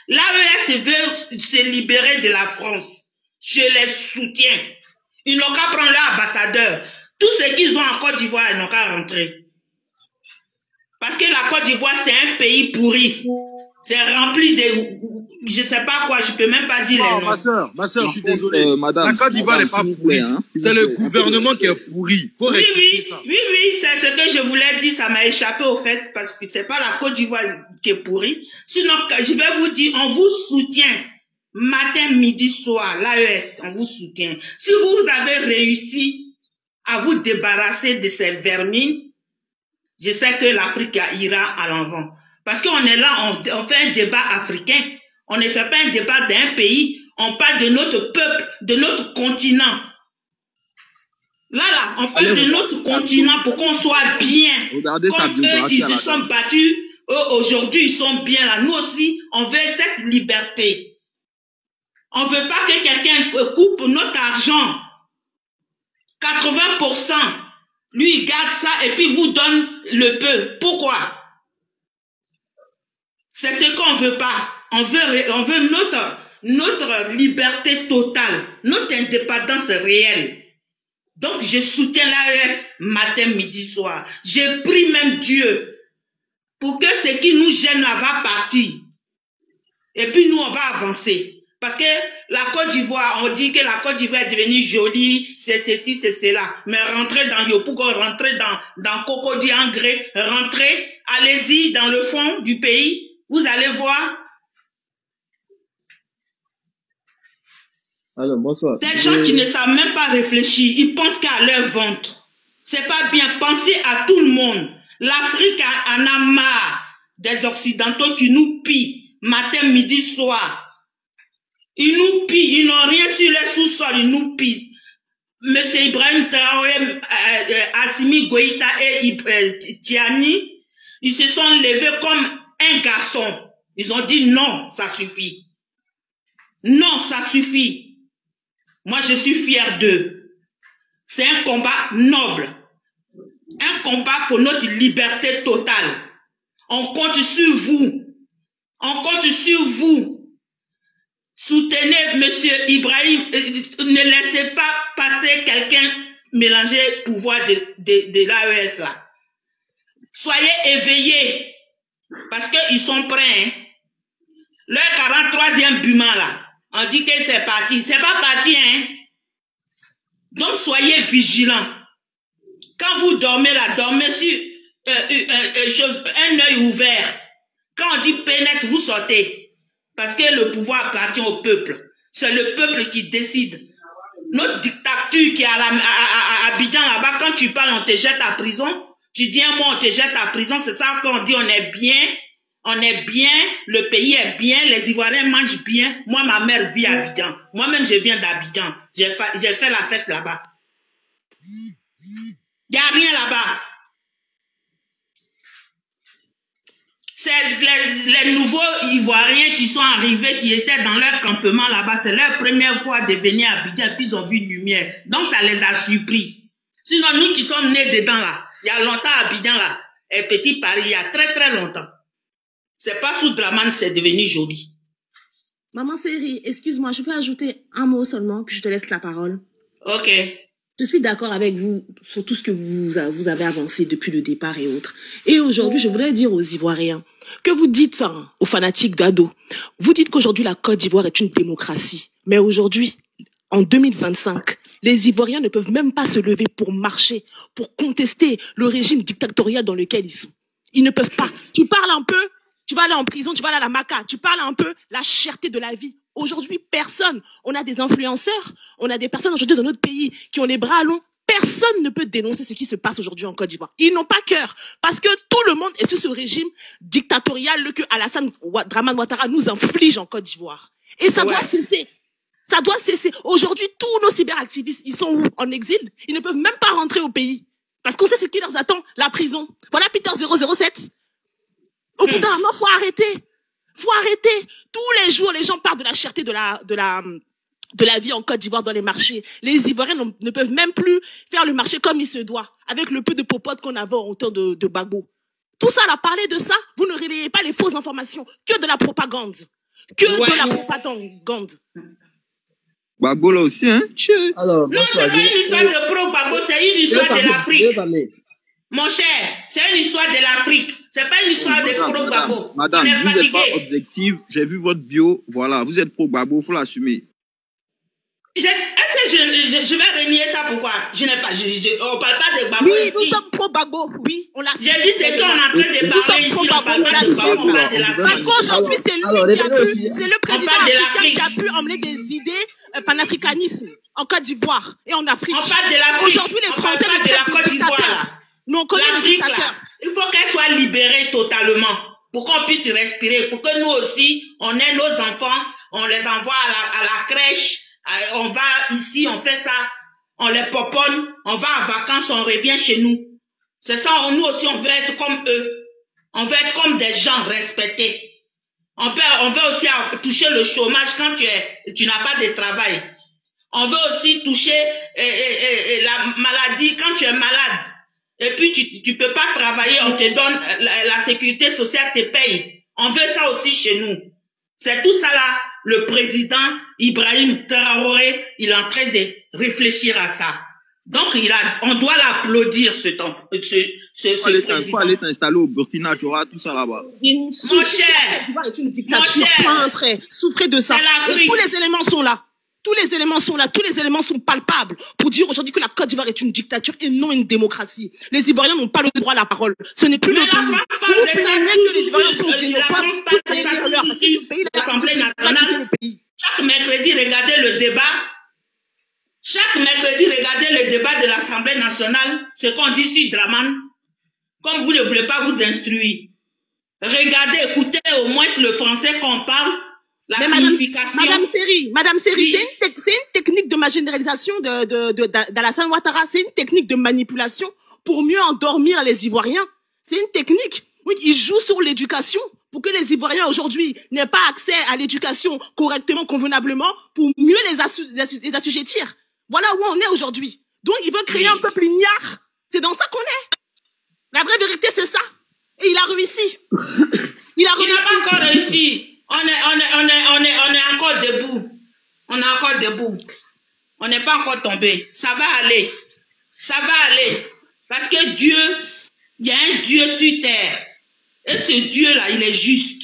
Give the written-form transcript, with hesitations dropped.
L'AES veut se libérer de la France. Je les soutiens. Ils n'ont qu'à prendre leur ambassadeur. Tout ce qu'ils ont en Côte d'Ivoire, ils n'ont qu'à rentrer. Parce que la Côte d'Ivoire, c'est un pays pourri. C'est rempli de... Je ne sais pas quoi, je ne peux même pas dire les noms. Ma soeur, je suis désolé. La Côte d'Ivoire n'est pas pourrie. C'est le gouvernement qui est pourri. Oui, c'est ce que je voulais dire. Ça m'a échappé au fait, parce que ce n'est pas la Côte d'Ivoire qui est pourrie. Sinon, je vais vous dire, on vous soutient. Matin, midi, soir, l'AES, on vous soutient. Si vous avez réussi à vous débarrasser de ces vermines, je sais que l'Afrique ira à l'avant. Parce qu'on est là, on fait un débat africain. On ne fait pas un débat d'un pays. On parle de notre peuple, de notre continent. Là, on parle de notre continent pour qu'on soit bien. Regardez comme eux, ils se sont battus. Aujourd'hui, ils sont bien là. Nous aussi, on veut cette liberté. On ne veut pas que quelqu'un coupe notre argent. 80%. Lui, il garde ça et puis vous donne le peu. Pourquoi? C'est ce qu'on veut pas. On veut notre liberté totale, notre indépendance réelle. Donc, je soutiens l'AES matin, midi, soir. Je prie même Dieu pour que ce qui nous gêne là va partir. Et puis nous, on va avancer. Parce que la Côte d'Ivoire, on dit que la Côte d'Ivoire est devenue jolie, c'est ceci, c'est cela. Mais rentrez dans Yopougon, rentrez dans Cocody Angré, rentrez, allez-y dans le fond du pays. Vous allez voir. Alors, bonsoir. Des gens qui ne savent même pas réfléchir, ils pensent qu'à leur ventre. C'est pas bien. Pensez à tout le monde. L'Afrique en a marre des Occidentaux qui nous pillent matin, midi, soir. Ils nous pillent, ils n'ont rien sur les sous-sols, ils nous pillent. Monsieur Ibrahim Traoré, Assimi Goïta et Tiani, ils se sont levés comme un garçon. Ils ont dit non, ça suffit. Non, ça suffit. Moi, je suis fier d'eux. C'est un combat noble. Un combat pour notre liberté totale. On compte sur vous. On compte sur vous. Soutenez Monsieur Ibrahim. Ne laissez pas passer quelqu'un mélanger le pouvoir de l'AES là. Soyez éveillés. Parce qu'ils sont prêts. Hein. Leur 43e Buma là. On dit que c'est parti. C'est pas parti, hein. Donc, soyez vigilants. Quand vous dormez là, dormez sur un œil ouvert. Quand on dit pénètre, vous sortez. Parce que le pouvoir appartient au peuple. C'est le peuple qui décide. Notre dictature qui est à Abidjan là-bas, quand tu parles, on te jette à prison. Tu dis un mot, on te jette à prison. C'est ça qu'on dit, on est bien. On est bien, le pays est bien, les Ivoiriens mangent bien. Moi, ma mère vit à Abidjan. Moi-même, je viens d'Abidjan. J'ai fait la fête là-bas. Il n'y a rien là-bas. C'est les nouveaux Ivoiriens qui sont arrivés, qui étaient dans leur campement là-bas. C'est leur première fois de venir à Abidjan, puis ils ont vu lumière. Donc, ça les a surpris. Sinon, nous qui sommes nés dedans là, il y a longtemps à Abidjan là, et Petit Paris, il y a très très longtemps. C'est pas sous Dramane, c'est devenu joli. Maman Série, excuse-moi, je peux ajouter un mot seulement, puis je te laisse la parole. Ok. Je suis d'accord avec vous sur tout ce que vous avez avancé depuis le départ et autres. Et aujourd'hui, je voudrais dire aux Ivoiriens que vous dites ça, hein, aux fanatiques d'Ado. Vous dites qu'aujourd'hui, la Côte d'Ivoire est une démocratie. Mais aujourd'hui, en 2025, les Ivoiriens ne peuvent même pas se lever pour marcher, pour contester le régime dictatorial dans lequel ils sont. Ils ne peuvent pas. Tu parles un peu, tu vas aller en prison, tu vas aller à la Maca, tu parles un peu la cherté de la vie. Aujourd'hui, personne. On a des influenceurs, on a des personnes aujourd'hui dans notre pays qui ont les bras longs. Personne ne peut dénoncer ce qui se passe aujourd'hui en Côte d'Ivoire. Ils n'ont pas cœur. Parce que tout le monde est sous ce régime dictatorial que Alassane Dramane Ouattara nous inflige en Côte d'Ivoire. Et ça doit cesser. Ça doit cesser. Aujourd'hui, tous nos cyberactivistes, ils sont où? En exil. Ils ne peuvent même pas rentrer au pays. Parce qu'on sait ce qui leur attend, la prison. Voilà Peter 007. Au bout d'un moment, faut arrêter. Faut arrêter. Tous les jours, les gens parlent de la cherté de la vie en Côte d'Ivoire dans les marchés. Les Ivoiriens ne peuvent même plus faire le marché comme il se doit, avec le peu de popote qu'on avait en temps de Gbagbo. Tout ça, là, parler de ça, vous ne relayez pas les fausses informations, que de la propagande. Que de la propagande. Gbagbo là aussi, hein? Alors, non, c'est pas une histoire de pro-Gbagbo, c'est une histoire de l'Afrique. Mon cher, c'est une histoire de l'Afrique. C'est pas une histoire de pro-Gbagbo. Madame, vous n'êtes pas objective. J'ai vu votre bio. Voilà, vous êtes pro-Gbagbo, il faut l'assumer. Est-ce que je vais renier ça? Pourquoi? Je n'ai pas. On parle pas de Gbagbo. Oui, nous sommes pro-Gbagbo. Oui, on l'a su. J'ai dit c'est qu'on est en train de parler ici. On parle pas de Gbagbo, on parle de l'Afrique. Parce qu'aujourd'hui, c'est lui qui a pu, c'est le président africain qui a pu emmener des idées panafricanisme en Côte d'Ivoire et en Afrique. On parle de l'Afrique. Aujourd'hui, les Français de la Côte d'Ivoire. Nous, on connaît les dictateurs. Il faut qu'elle soit libérée totalement pour qu'on puisse respirer, pour que nous aussi, on ait nos enfants, on les envoie à la crèche, on va ici, on fait ça, on les poponne, on va en vacances, on revient chez nous. C'est ça, nous aussi, on veut être comme eux. On veut être comme des gens respectés. On veut aussi toucher le chômage quand tu n'as pas de travail. On veut aussi toucher la maladie quand tu es malade. Et puis tu peux pas travailler, on te donne la sécurité sociale te paye. On veut ça aussi chez nous. C'est tout ça là, le président Ibrahim Traoré, il est en train de réfléchir à ça. Donc on doit l'applaudir ce président. Il faut aller t'installer au Burkina, tu auras tout ça là-bas. Mon cher, une dictature, pas un trait. Souffrez de ça. Et tous les éléments sont là. Tous les éléments sont là, tous les éléments sont palpables pour dire aujourd'hui que la Côte d'Ivoire est une dictature et non une démocratie. Les Ivoiriens n'ont pas le droit à la parole. Ce n'est plus le pays. Vous plaignez que les Ivoiriens sont xénophobes, vous allez dire leur parce que le pays, l'Assemblée nationale, chaque mercredi, regardez le débat. Chaque mercredi, regardez le débat de l'Assemblée nationale, ce qu'on dit sur Draman. Comme vous ne voulez pas vous instruire. Regardez, écoutez au moins le français qu'on parle. La signification. Madame Seri, oui. C'est une technique de ma généralisation d'Alassane Ouattara. C'est une technique de manipulation pour mieux endormir les Ivoiriens. C'est une technique. Oui, il joue sur l'éducation pour que les Ivoiriens aujourd'hui n'aient pas accès à l'éducation correctement, convenablement, pour mieux les assujettir. Voilà où on est aujourd'hui. Donc, il veut créer un peuple ignare. C'est dans ça qu'on est. La vraie vérité, c'est ça. Et il a réussi. Il n'a pas encore réussi. On est encore debout. On est encore debout. On n'est pas encore tombé. Ça va aller. Ça va aller. Parce que Dieu, il y a un Dieu sur terre. Et ce Dieu-là, il est juste.